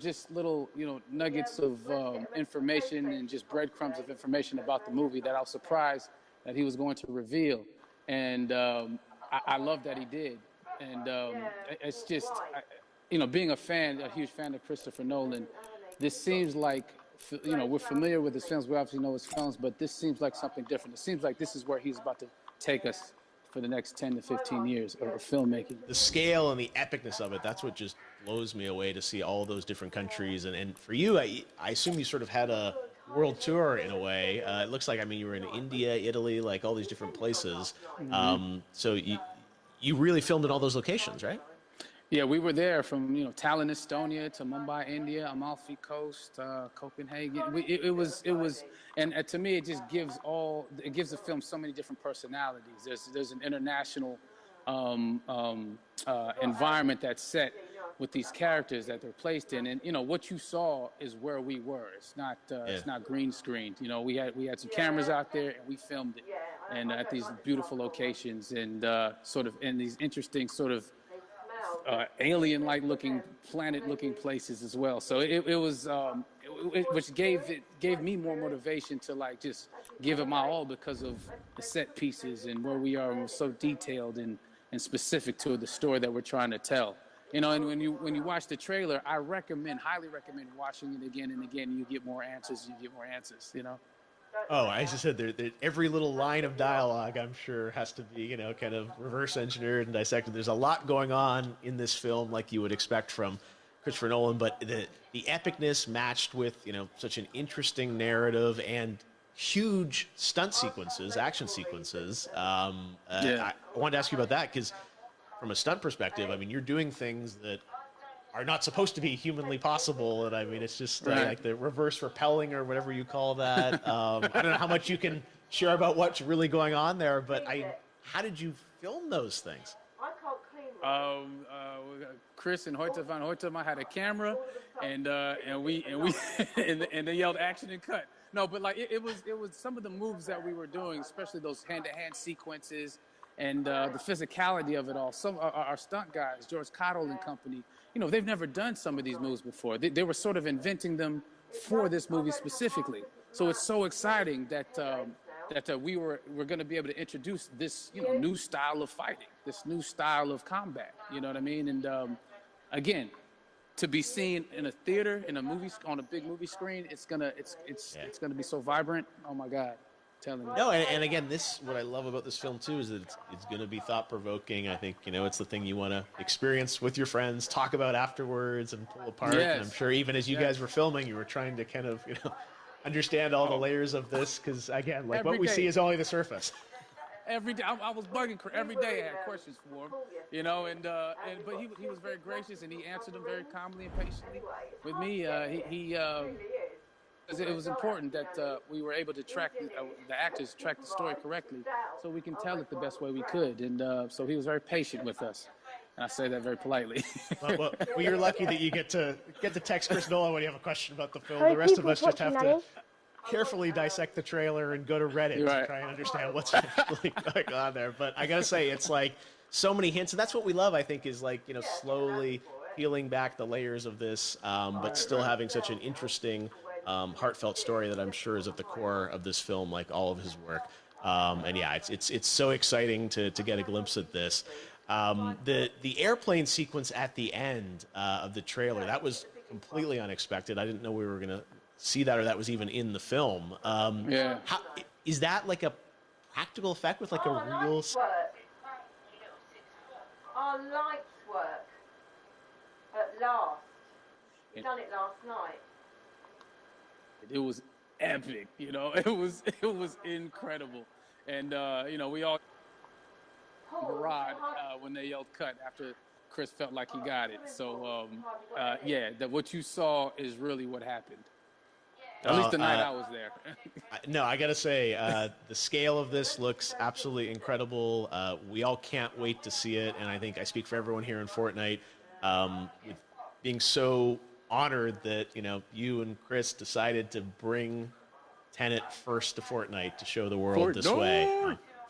just little, nuggets of information and just breadcrumbs of information about the movie that I was surprised that he was going to reveal. And I love that he did. And it's just, being a huge fan of Christopher Nolan, this seems like, we're familiar with his films. We obviously know his films, but this seems like something different. It seems like this is where he's about to take us for the next 10 to 15 years of filmmaking. The scale and the epicness of it, that's what just blows me away, to see all those different countries. And for you, I assume you sort of had a world tour in a way. It looks like, you were in India, Italy, like all these different places. Mm-hmm. So you really filmed in all those locations, right? Yeah, we were there from Tallinn, Estonia, to Mumbai, India, Amalfi Coast, Copenhagen. It was, and to me, it just gives the film so many different personalities. There's an international environment that's set with these characters that they're placed in, and what you saw is where we were. It's not green screened. We had some cameras out there and we filmed it, and at these beautiful locations and sort of in these interesting sort of alien-like looking, planet-looking places as well. So it was, which gave me more motivation to just give it my all because of the set pieces and where we are, and we're so detailed and specific to the story that we're trying to tell. And when you watch the trailer, I highly recommend watching it again and again. You get more answers. Oh, I just said every little line of dialogue, I'm sure, has to be, kind of reverse engineered and dissected. There's a lot going on in this film, like you would expect from Christopher Nolan, but the epicness matched with, such an interesting narrative and huge stunt sequences, action sequences. I wanted to ask you about that because from a stunt perspective, you're doing things that are not supposed to be humanly possible, and it's just like the reverse rappelling or whatever you call that. I don't know how much you can share about what's really going on there, but how did you film those things? Chris and Hoyte van Hoytema had a camera, and they yelled action and cut. No, but it was some of the moves that we were doing, especially those hand-to-hand sequences. And the physicality of it all. Some our stunt guys, George Cottle and company, they've never done some of these moves before. They were sort of inventing them for this movie specifically. So it's so exciting that we're going to be able to introduce this new style of fighting, this new style of combat. You know what I mean? And again, to be seen in a theater, in a movie, on a big movie screen, it's gonna be so vibrant. Oh my God. No, and again, what I love about this film too is that it's going to be thought-provoking. I think it's the thing you want to experience with your friends, talk about afterwards, and pull apart. Yes. And I'm sure even as you guys were filming, you were trying to kind of understand all the layers of this because again, what we see is only the surface. Every day, I was bugging every day. I had questions for him, but he was very gracious and he answered them very calmly and patiently with me. It was important that we were able to track the actors track the story correctly, so we can tell it the best way we could. And so he was very patient with us, and I say that very politely. well, you're lucky that you get to text Chris Nolan when you have a question about the film. The rest of us just have to carefully dissect the trailer and go to Reddit to try and understand what's really going on there. But I gotta say, it's like so many hints, and that's what we love. I think is slowly peeling back the layers of this, but still having such an interesting. Heartfelt story that I'm sure is at the core of this film, like all of his work. And yeah, it's so exciting to get a glimpse at this. The airplane sequence at the end of the trailer, that was completely unexpected. I didn't know we were going to see that, or that was even in the film. Is that like a practical effect with like a real... Our lights work at last. We've done it last night. It was epic, It was incredible, and we all barraged when they yelled "cut" after Chris felt like he got it. So that what you saw is really what happened. At least the night I was there. No, I gotta say, the scale of this looks absolutely incredible. We all can't wait to see it, and I think I speak for everyone here in Fortnite, with being so honored that you and Chris decided to bring Tenet first to Fortnite to show the world this way.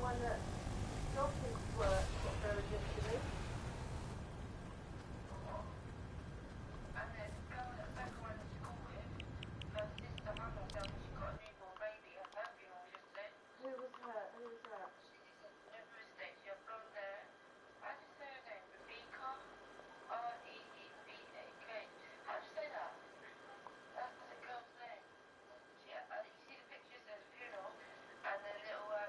one that Dawkins